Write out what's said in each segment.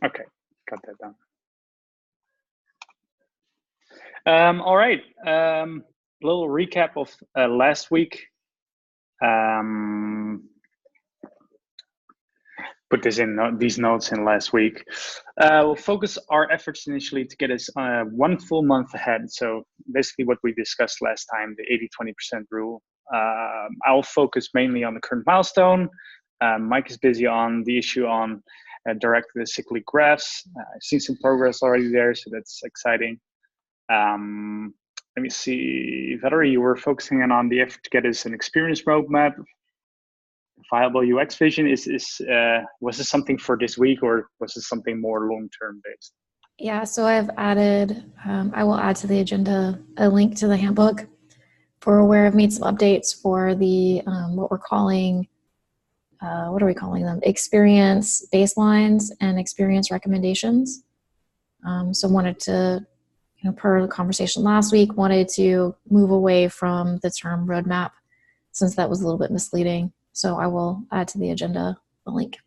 Okay, got that down. All right. Little recap of last week. Put this in these notes in last week. We'll focus our efforts initially to get us one full month ahead. So basically what we discussed last time, the 80-20% rule. I'll focus mainly on the current milestone. Mike is busy on the issue on directed acyclic graphs. I've seen some progress already there, so that's exciting. Let me see, Valerie, you were focusing on the effort to get us an experience roadmap. Viable UX vision was this something for this week, or was this something more long-term based? Yeah, so I've added, I will add to the agenda a link to the handbook for where I've made some updates for the, what we're calling, what are we calling them? Experience baselines and experience recommendations. So wanted to, per the conversation last week, wanted to move away from the term roadmap since that was a little bit misleading. So I will add to the agenda the link.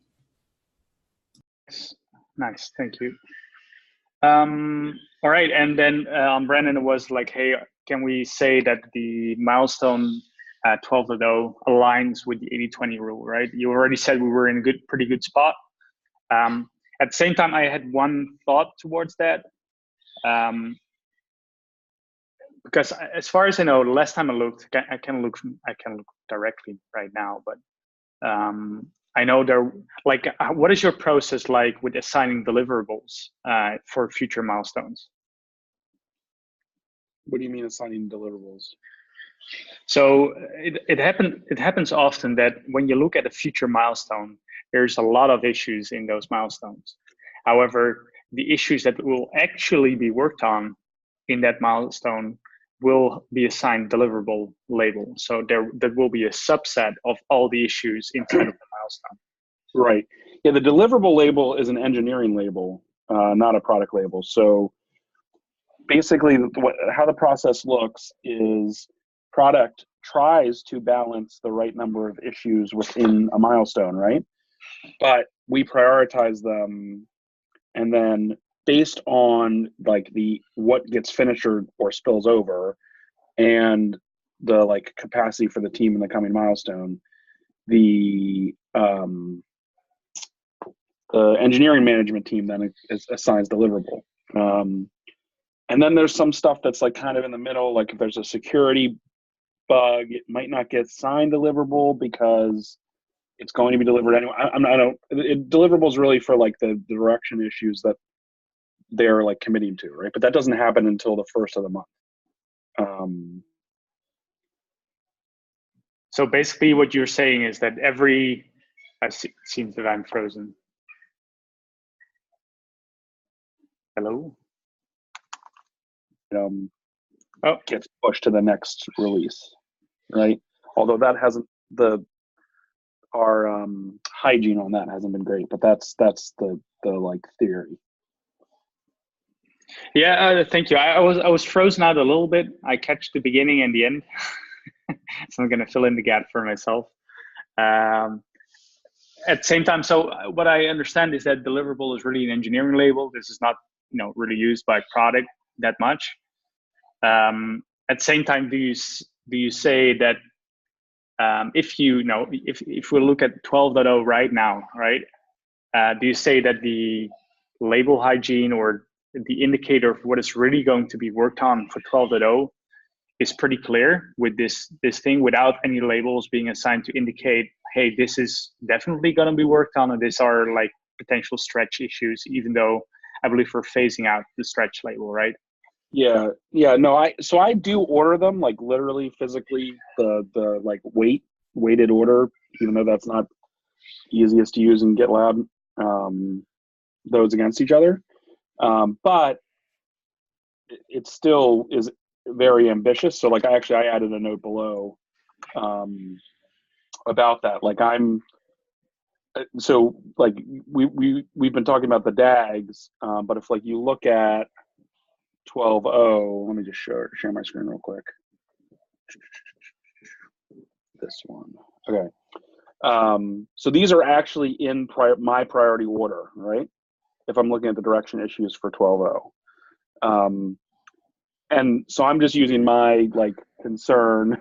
Nice, thank you. All right, and then Brandon was like, hey, can we say that the milestone 12.0 aligns with the 80-20 rule, right? You already said we were in a pretty good spot. At the same time, I had one thought towards that. Because as far as I know, the last time I looked, I can look directly right now, but I know there, like, what is your process like with assigning deliverables for future milestones? What do you mean assigning deliverables? So it happens often that when you look at a future milestone, there's a lot of issues in those milestones. However, the issues that will actually be worked on in that milestone will be assigned deliverable label. So there will be a subset of all the issues inside of the milestone. Right. Yeah, the deliverable label is an engineering label, not a product label. So basically how the process looks is product tries to balance the right number of issues within a milestone, right? But we prioritize them, and then based on like what gets finished or spills over and the like capacity for the team in the coming milestone, the engineering management team then assigns deliverable. And then there's some stuff that's like kind of in the middle, like if there's a security bug, it might not get signed deliverable because it's going to be delivered anyway. Deliverables really for like the direction issues that they're like committing to, right? But that doesn't happen until the first of the month. So basically what you're saying is that it seems that I'm frozen. Hello? Gets pushed to the next release, right? Although that hasn't, our hygiene on that hasn't been great, but that's the like theory. Yeah, thank you. I was frozen out a little bit. I catch the beginning and the end, so I'm gonna fill in the gap for myself. At the same time, so what I understand is that deliverable is really an engineering label. This is not, really used by product that much. At the same time, do you say that if we look at 12.0 right now, right? Do you say that the label hygiene or the indicator of what is really going to be worked on for 12.0 is pretty clear with this thing, without any labels being assigned to indicate, hey, this is definitely going to be worked on, and these are like potential stretch issues, even though I believe we're phasing out the stretch label, right? Yeah, no, I do order them, like literally physically, the like weighted order, even though that's not easiest to use in GitLab, those against each other. But it still is very ambitious. So like I added a note below about that. Like so like we've been talking about the DAGs, but if like you look at 12.0, let me just share my screen real quick. This one. Okay. So these are actually in my priority order, right? if I'm looking at the direction issues for 12.0. And so I'm just using my like concern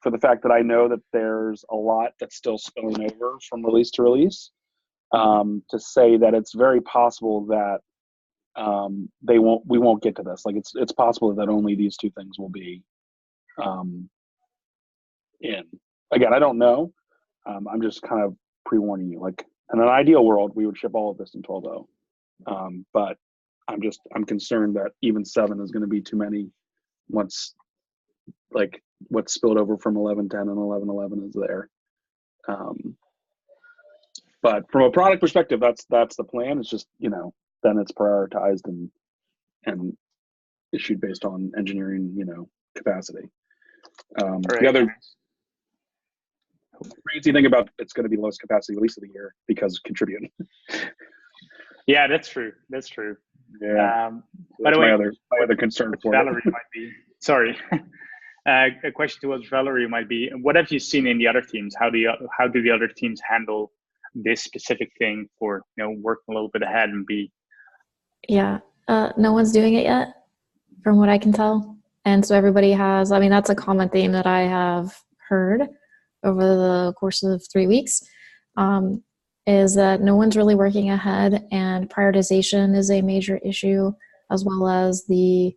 for the fact that I know that there's a lot that's still spilling over from release to release, to say that it's very possible that we won't get to this. Like it's possible that only these two things will be in. Again, I don't know. I'm just kind of pre-warning you. Like in an ideal world, we would ship all of this in 12.0. But I'm concerned that even 7 is going to be too many once like what's spilled over from 11.10 and 11.11 is there. But from a product perspective, that's the plan. It's just, then it's prioritized and issued based on engineering, capacity. The other crazy thing about it's going to be the lowest capacity release of the year because contribute. Yeah, that's true. That's true. Yeah. By the way, my other concern for Valerie might be sorry. A question towards Valerie might be: what have you seen in the other teams? How do the other teams handle this specific thing for working a little bit ahead and be? Yeah, no one's doing it yet, from what I can tell, and so everybody has. I mean, that's a common theme that I have heard over the course of 3 weeks. Is that no one's really working ahead, and prioritization is a major issue, as well as the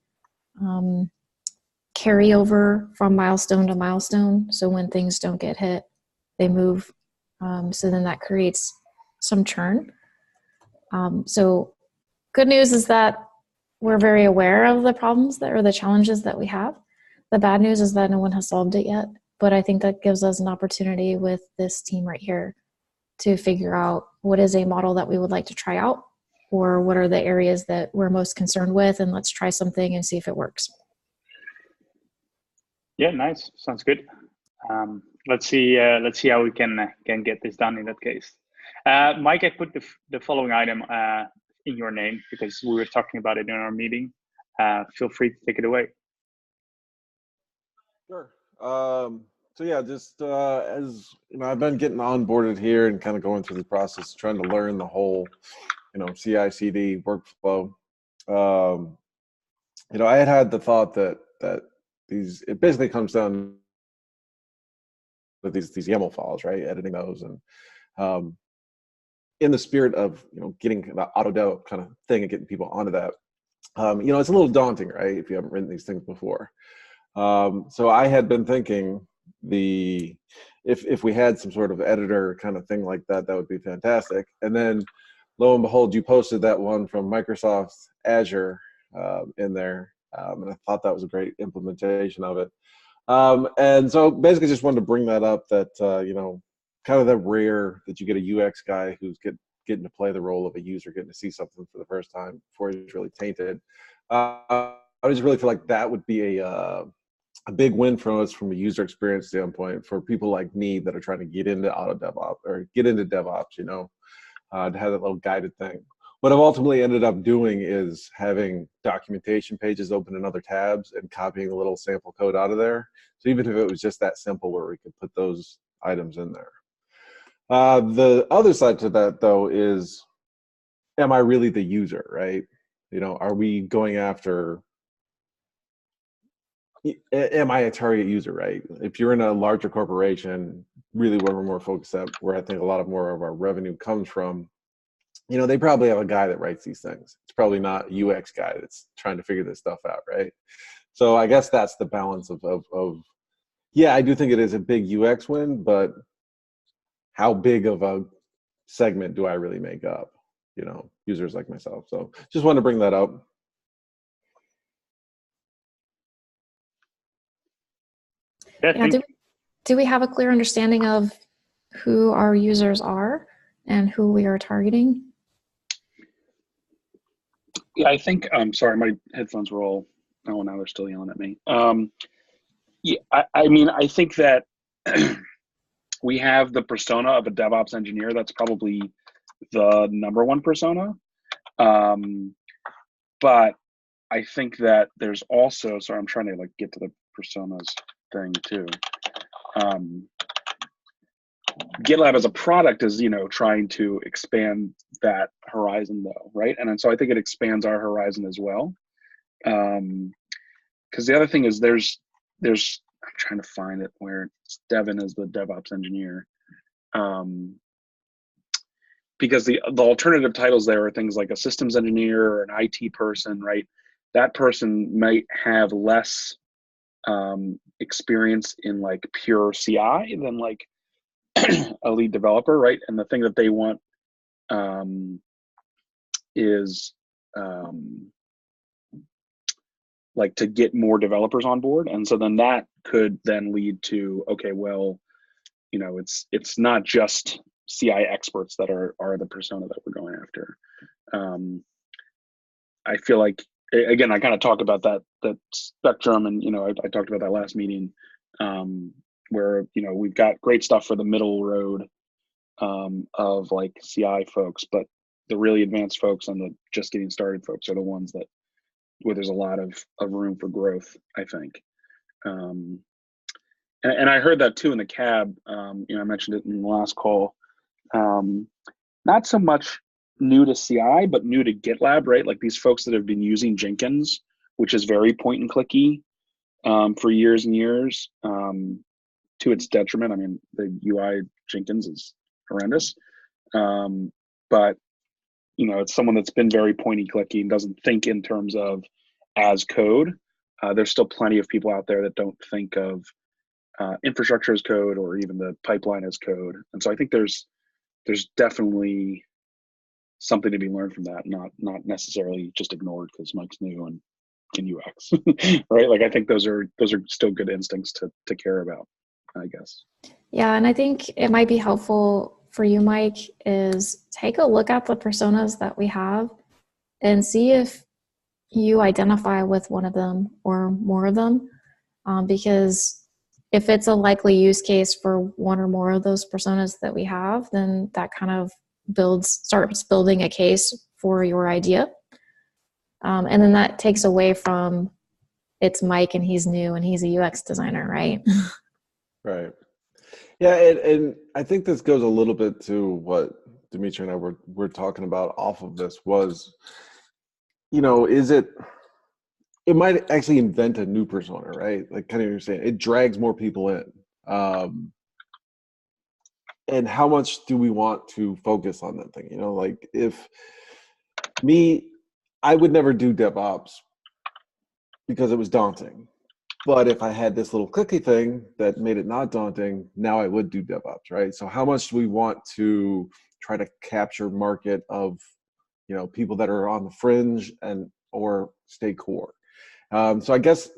carryover from milestone to milestone. So when things don't get hit, they move. So then that creates some churn. So good news is that we're very aware of the problems or the challenges that we have. The bad news is that no one has solved it yet, but I think that gives us an opportunity with this team right here to figure out what is a model that we would like to try out, or what are the areas that we're most concerned with, and let's try something and see if it works. Yeah, nice. Sounds good. Let's see how we can get this done in that case. Mike, I put the following item in your name because we were talking about it in our meeting. Feel free to take it away. Sure. So yeah, just as I've been getting onboarded here and kind of going through the process, trying to learn the whole, CI/CD workflow. I had the thought that it basically comes down to these YAML files, right? Editing those, and in the spirit of getting the auto dev kind of thing and getting people onto that, it's a little daunting, right? If you haven't written these things before. So I had been thinking if we had some sort of editor kind of thing like that, that would be fantastic. And then lo and behold, you posted that one from Microsoft Azure in there. And I thought that was a great implementation of it. And so basically just wanted to bring that up that, kind of that rare that you get a UX guy who's getting to play the role of a user, getting to see something for the first time before he's really tainted. I just really feel like that would be a big win for us from a user experience standpoint for people like me that are trying to get into auto DevOps or get into DevOps, to have that little guided thing. What I've ultimately ended up doing is having documentation pages open in other tabs and copying a little sample code out of there. So even if it was just that simple where we could put those items in there. The other side to that though is, am I really the user, right? Are we going after, am I a target user, right? If you're in a larger corporation, really where we're more focused at, where I think a lot of more of our revenue comes from, they probably have a guy that writes these things. It's probably not a UX guy that's trying to figure this stuff out, right? So I guess that's the balance of yeah, I do think it is a big UX win, but how big of a segment do I really make up? Users like myself. So just wanted to bring that up. Yeah, do we have a clear understanding of who our users are and who we are targeting? Yeah, I think, sorry, my headphones were all, oh, now they're still yelling at me. Yeah, I think that we have the persona of a DevOps engineer. That's probably the number one persona. But I think that there's also, sorry, I'm trying to get to the personas thing too. GitLab as a product is, trying to expand that horizon though, right? And so I think it expands our horizon as well. Because the other thing is there's I'm trying to find it where Devin is the DevOps engineer. Because the alternative titles there are things like a systems engineer or an IT person, right? That person might have less experience in like pure CI than like a lead developer, right? And the thing that they want is like to get more developers on board, and so then that could then lead to, okay, well, it's not just CI experts that are the persona that we're going after. I feel like, again, I kind of talked about that spectrum, and I talked about that last meeting, where we've got great stuff for the middle road of like CI folks, but the really advanced folks and the just getting started folks are the ones where there's a lot of room for growth, I think. And I heard that too in the cab. I mentioned it in the last call. Not so much new to CI, but new to GitLab, right? Like these folks that have been using Jenkins, which is very point and clicky for years and years, to its detriment. I mean, the UI Jenkins is horrendous, but it's someone that's been very pointy clicky and doesn't think in terms of as code. There's still plenty of people out there that don't think of infrastructure as code or even the pipeline as code. And so I think there's definitely something to be learned from that, not necessarily just ignored because Mike's new and in UX, right? Like I think those are still good instincts to care about, I guess. Yeah, and I think it might be helpful for you, Mike, is take a look at the personas that we have and see if you identify with one of them or more of them, because if it's a likely use case for one or more of those personas that we have, then that kind of starts building a case for your idea. And then that takes away from it's Mike and he's new and he's a UX designer, right? Right. Yeah, and I think this goes a little bit to what Dimitri and I were talking about off of this was, is it might actually invent a new persona, right? Like kind of you're saying, it drags more people in. And how much do we want to focus on that thing? Like if I would never do DevOps because it was daunting. But if I had this little clicky thing that made it not daunting, now I would do DevOps, right? So how much do we want to try to capture market of, people that are on the fringe or stay core? So I guess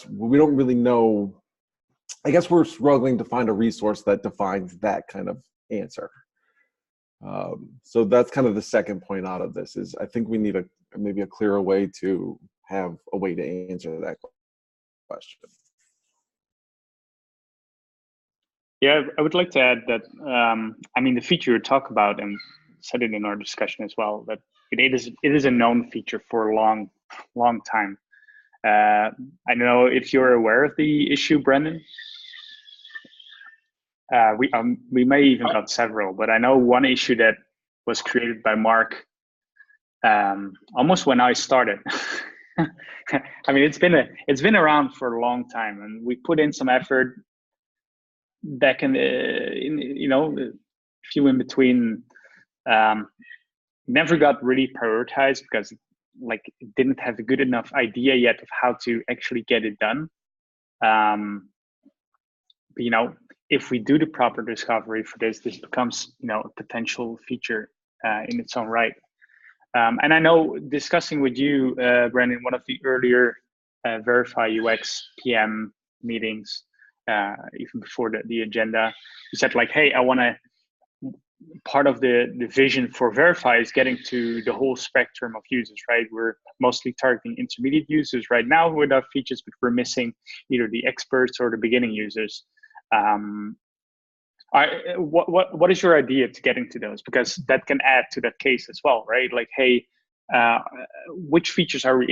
we don't really know. I guess we're struggling to find a resource that defines that kind of answer. So that's kind of the second point out of this is I think we need maybe a clearer way to have a way to answer that question. Yeah, I would like to add that, the feature you talk about, and said it in our discussion as well, that it is a known feature for a long time. I don't know if you're aware of the issue, Brendan. We may even got several, but I know one issue that was created by Mark almost when I started. It's been around for a long time, and we put in some effort back in a few in between. Never got really prioritized because it didn't have a good enough idea yet of how to actually get it done. But if we do the proper discovery for this becomes a potential feature in its own right. And I know discussing with you, Brandon, one of the earlier Verify UX PM meetings, even before the agenda, you said hey, I want to. Part of the vision for Verify is getting to the whole spectrum of users, right? We're mostly targeting intermediate users right now with our features, but we're missing either the experts or the beginning users. What is your idea to getting to those? Because that can add to that case as well, right? Hey, which features are we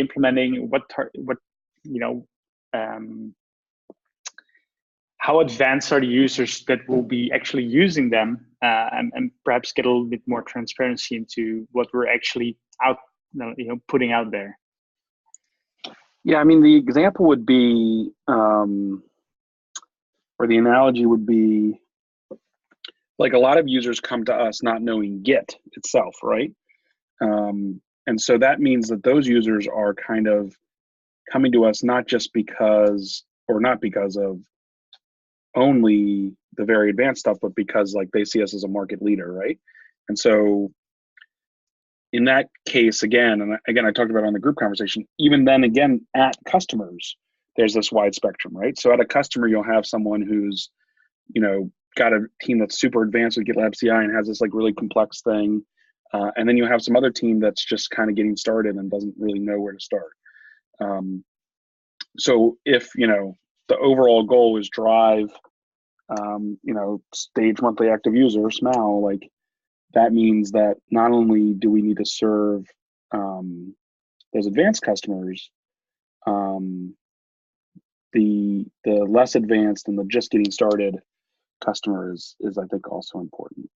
how advanced are the users that will be actually using them, and perhaps get a little bit more transparency into what we're actually putting out there. Yeah, I mean, the example would be, or the analogy would be, like a lot of users come to us not knowing Git itself, right? And so that means that those users are kind of coming to us not just because, or not because of only the very advanced stuff, but because like they see us as a market leader, right? And so in that case, again, I talked about it on the group conversation, even then again at customers, there's this wide spectrum, right? So at a customer, you'll have someone who's, got a team that's super advanced with GitLab CI and has this like really complex thing. And then you have some other team that's just kind of getting started and doesn't really know where to start. So if, the overall goal is drive, stage monthly active user, SMAL, like that means that not only do we need to serve those advanced customers, the less advanced and the just getting started customer is I think also important.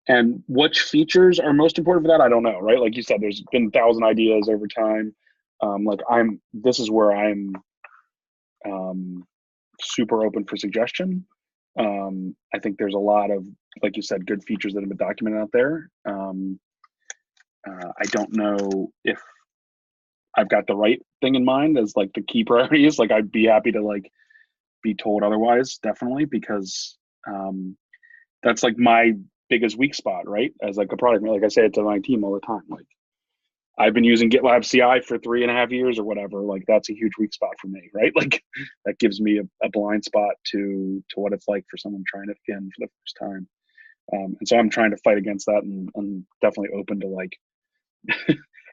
And which features are most important for that, I don't know, right? Like you said, there's been 1,000 ideas over time. This is where I'm super open for suggestion. I think there's a lot of, like you said, good features that have been documented out there. I don't know if I've got the right thing in mind as like the key priorities. Like I'd be happy to like be told otherwise, definitely, because that's like my biggest weak spot, right? As like a product, like I say it to my team all the time. Like I've been using GitLab CI for 3.5 years or whatever. Like that's a huge weak spot for me, right? Like that gives me a blind spot to what it's like for someone trying it again for the first time. And so I'm trying to fight against that, and I'm definitely open to like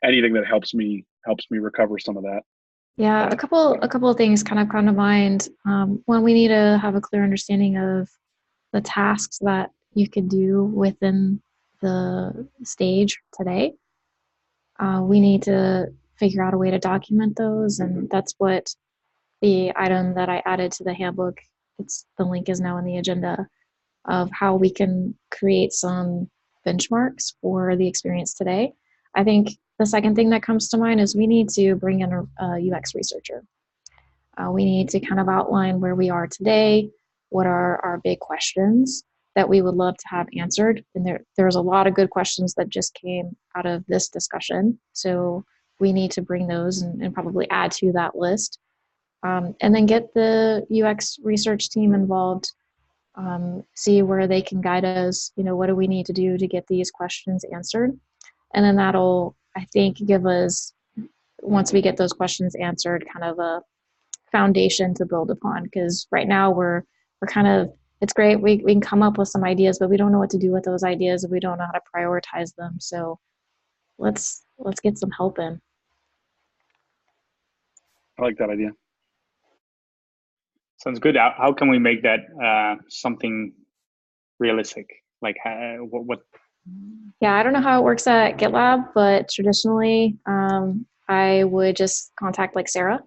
anything that helps me recover some of that. Yeah, a couple of things kind of come to mind. One, we need to have a clear understanding of the tasks that you could do within the stage today. We need to figure out a way to document those, and that's what the item that I added to the handbook, the link is now in the agenda, of how we can create some benchmarks for the experience today. I think the second thing that comes to mind is we need to bring in a UX researcher. We need to kind of outline where we are today, what are our big questions that we would love to have answered. And there's a lot of good questions that just came out of this discussion. So we need to bring those and probably add to that list. And then get the UX research team involved, see where they can guide us, what do we need to do to get these questions answered. And then that'll, I think, give us, once we get those questions answered, kind of a foundation to build upon. Because right now we're kind of, it's great, we can come up with some ideas, but we don't know what to do with those ideas, and we don't know how to prioritize them. So let's get some help in. I like that idea. Sounds good. How can we make that something realistic? Like what? Yeah, I don't know how it works at GitLab, but traditionally I would just contact like Sarah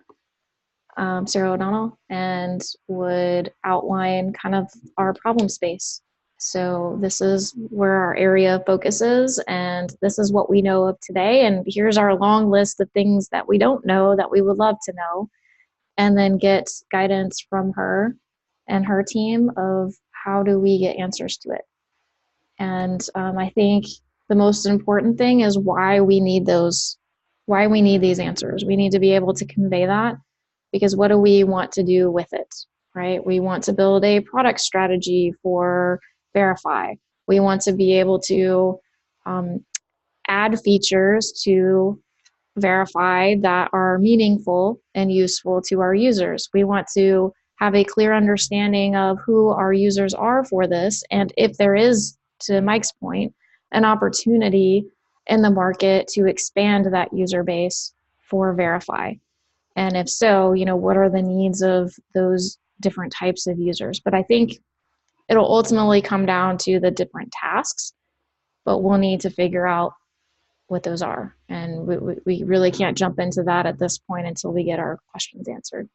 O'Donnell, and would outline kind of our problem space. So this is where our area of focus is, and this is what we know of today, and here's our long list of things that we don't know that we would love to know, and then get guidance from her and her team of how do we get answers to it. And I think the most important thing is why we need these answers. We need to be able to convey that, because what do we want to do with it, right? We want to build a product strategy for Verify. We want to be able to add features to Verify that are meaningful and useful to our users. We want to have a clear understanding of who our users are for this, and if there is, to Mike's point, an opportunity in the market to expand that user base for Verify. And if so, what are the needs of those different types of users? But I think it'll ultimately come down to the different tasks, but we'll need to figure out what those are. And we really can't jump into that at this point until we get our questions answered.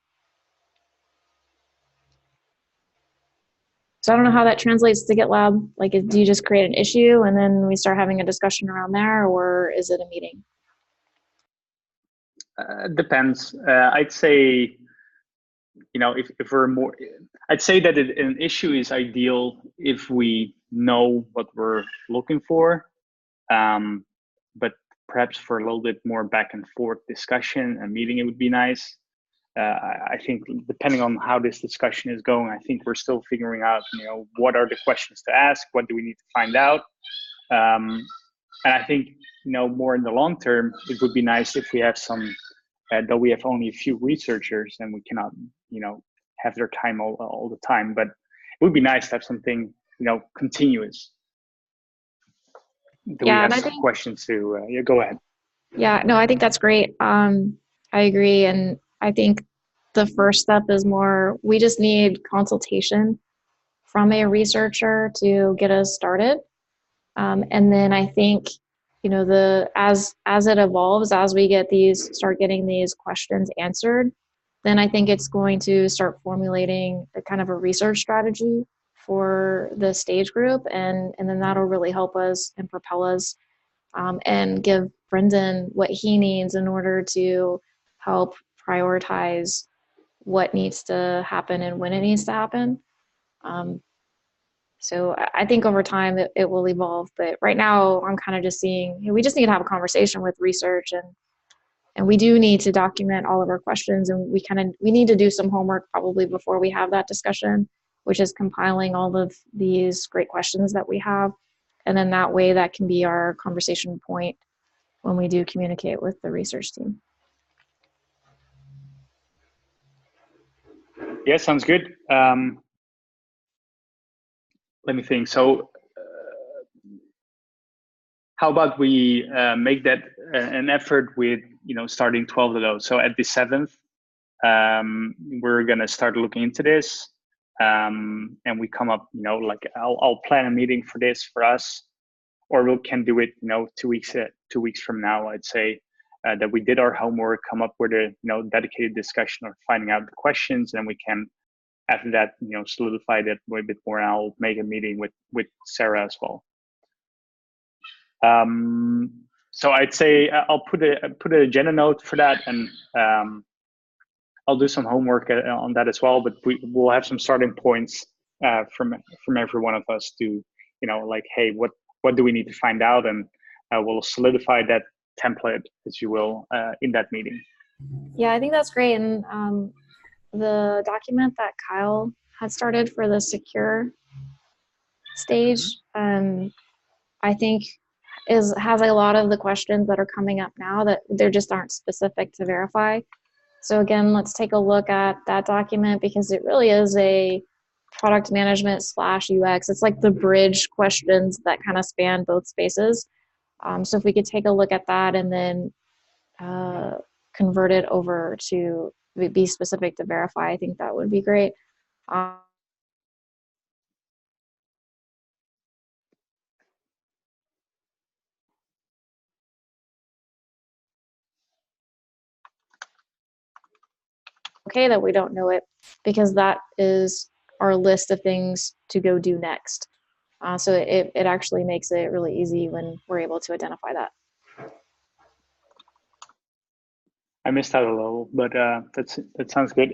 So I don't know how that translates to GitLab. Like, do you just create an issue and then we start having a discussion around there, or is it a meeting? Depends. I'd say, if we're more, I'd say that an issue is ideal if we know what we're looking for. But perhaps for a little bit more back and forth discussion, a meeting, it would be nice. I think depending on how this discussion is going, I think we're still figuring out, what are the questions to ask? What do we need to find out? And I think, more in the long term, it would be nice if we have some, though we have only a few researchers and we cannot, have their time all the time, but it would be nice to have something, continuous. Do we have some questions to, go ahead. Yeah, no, I think that's great. I agree. And I think the first step is we just need consultation from a researcher to get us started. And then I think, as it evolves, as we start getting these questions answered, then I think it's going to start formulating a kind of a research strategy for the stage group. And then that'll really help us and propel us, and give Brendan what he needs in order to help prioritize what needs to happen and when it needs to happen. So I think over time it will evolve, but right now I'm kind of just seeing, we just need to have a conversation with research, and we do need to document all of our questions, and we need to do some homework probably before we have that discussion, which is compiling all of these great questions that we have. And then that way that can be our conversation point when we do communicate with the research team. Yeah, sounds good. Let me think. So how about we make that an effort with, starting 12 of those. So at the 7th, we're going to start looking into this. And we come up, like I'll plan a meeting for this for us, or we can do it, 2 weeks from now, I'd say, that we did our homework, come up with a, dedicated discussion or finding out the questions, and we can, after that, solidify that a bit more. And I'll make a meeting with Sarah as well. So I'd say I'll put an agenda note for that, and I'll do some homework on that as well. But we'll have some starting points from every one of us to, like, hey, what do we need to find out, and we'll solidify that template, as you will, in that meeting. Yeah, I think that's great. And the document that Kyle had started for the secure stage, I think has a lot of the questions that are coming up now that there just aren't specific to verify. So again, let's take a look at that document, because it really is a product management / UX. It's like the bridge questions that kind of span both spaces. So if we could take a look at that and then convert it over to be specific to verify, I think that would be great. Okay, that we don't know it, because that is our list of things to go do next. So it actually makes it really easy when we're able to identify that. I missed out a little, but that sounds good.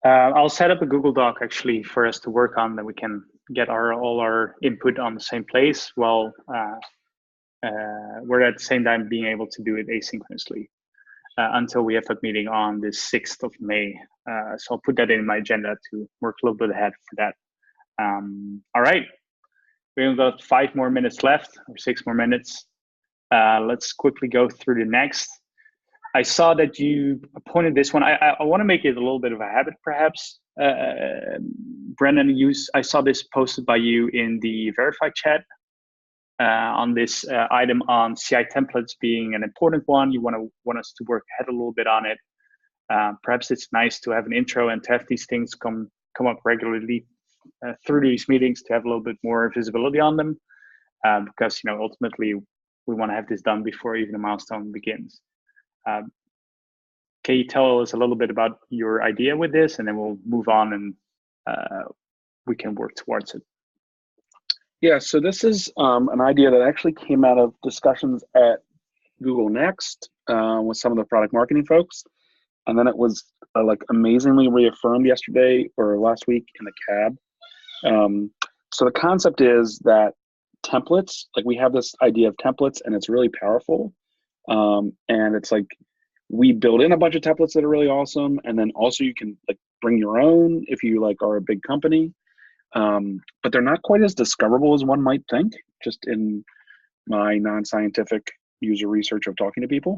I'll set up a Google Doc actually for us to work on, that we can get all our input on the same place, while we're at the same time being able to do it asynchronously until we have that meeting on the 6th of May. So I'll put that in my agenda to work a little bit ahead for that. All right, we have about 5 more minutes left, or 6 more minutes. Let's quickly go through the next. I saw that you appointed this one. I want to make it a little bit of a habit, perhaps. Brendan, I saw this posted by you in the Verify chat on this item on CI templates being an important one. You want us to work ahead a little bit on it. Perhaps it's nice to have an intro and to have these things come up regularly through these meetings, to have a little bit more visibility on them, because ultimately we want to have this done before even a milestone begins. Can you tell us a little bit about your idea with this, and then we'll move on and we can work towards it. Yeah, so this is an idea that actually came out of discussions at Google Next with some of the product marketing folks, and then it was like amazingly reaffirmed yesterday or last week in the cab. So the concept is that templates, like we have this idea of templates, and it's really powerful. And it's like we build in a bunch of templates that are really awesome, and then also you can like bring your own if you like are a big company. But they're not quite as discoverable as one might think, just in my non-scientific user research of talking to people.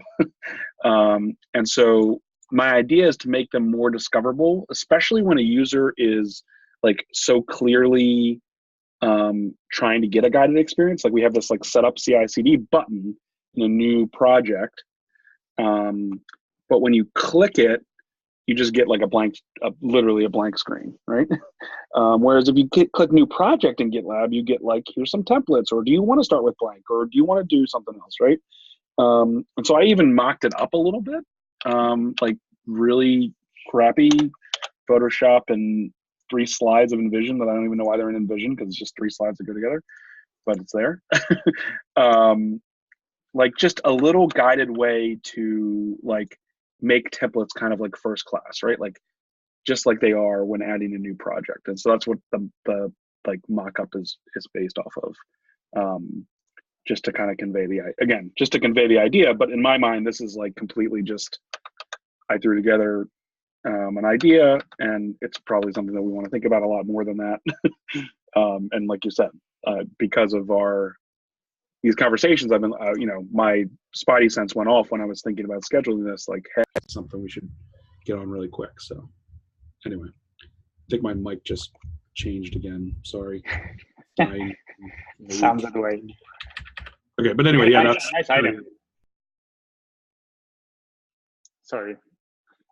And so my idea is to make them more discoverable, especially when a user is like so clearly trying to get a guided experience. Like we have this like set up CI/CD button in a new project, but when you click it, you just get like a blank, literally a blank screen, right? Whereas if you click new project in GitLab, you get like, here's some templates, or do you want to start with blank, or do you want to do something else, right? And so I even mocked it up a little bit, like really crappy Photoshop and 3 slides of InVision that I don't even know why they're in InVision, because it's just 3 slides that go together, but it's there. Like just a little guided way to like make templates kind of like first class, right? Like just like they are when adding a new project. And so that's what the like mock-up is based off of, just to kind of convey just to convey the idea. But in my mind, this is like completely just, I threw together an idea, and it's probably something that we want to think about a lot more than that. And like you said, because of these conversations, I've been, you know, my spidey sense went off when I was thinking about scheduling this, like, hey, it's something we should get on really quick. So anyway, I think my mic just changed again. Sorry. Sounds that way. Okay, but anyway, yeah, that's nice item. Sorry.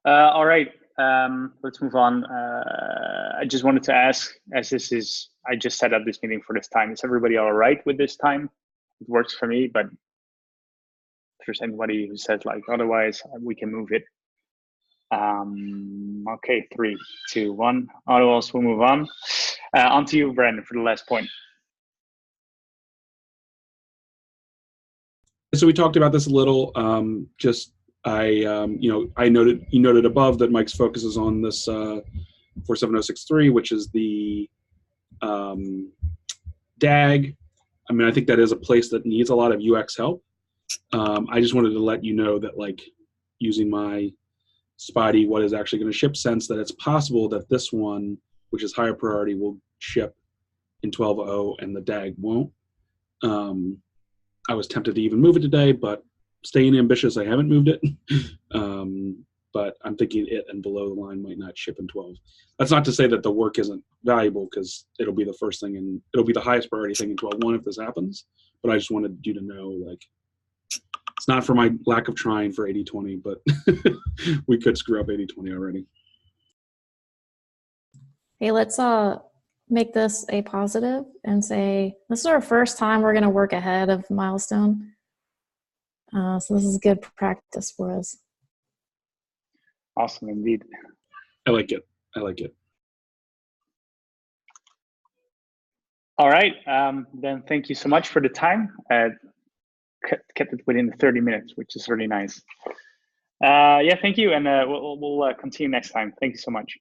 All right, let's move on. I just wanted to ask, as I just set up this meeting for this time, is everybody all right with this time? It works for me, but if there's anybody who says like otherwise, we can move it. Okay, 3, 2, 1. Otherwise, we'll move on. On to you, Brandon, for the last point. So we talked about this a little. I noted above that Mike's focus is on this 47063, which is the DAG. I mean, I think that is a place that needs a lot of UX help. I just wanted to let you know that, like, using my spidey what is actually going to ship sense, that it's possible that this one, which is higher priority, will ship in 12.0 and the DAG won't. I was tempted to even move it today, but staying ambitious, I haven't moved it. But I'm thinking it and below the line might not ship in 12. That's not to say that the work isn't valuable, because it'll be the first thing, and it'll be the highest priority thing in 12.1 if this happens. But I just wanted you to know, like, it's not for my lack of trying for 80/20, but we could screw up 80/20 already. Hey, let's make this a positive and say, this is our first time we're going to work ahead of milestone. So this is good practice for us. Awesome, indeed. I like it. I like it. All right, then thank you so much for the time. Kept it within the 30 minutes, which is really nice. Yeah, thank you, and we'll continue next time. Thank you so much.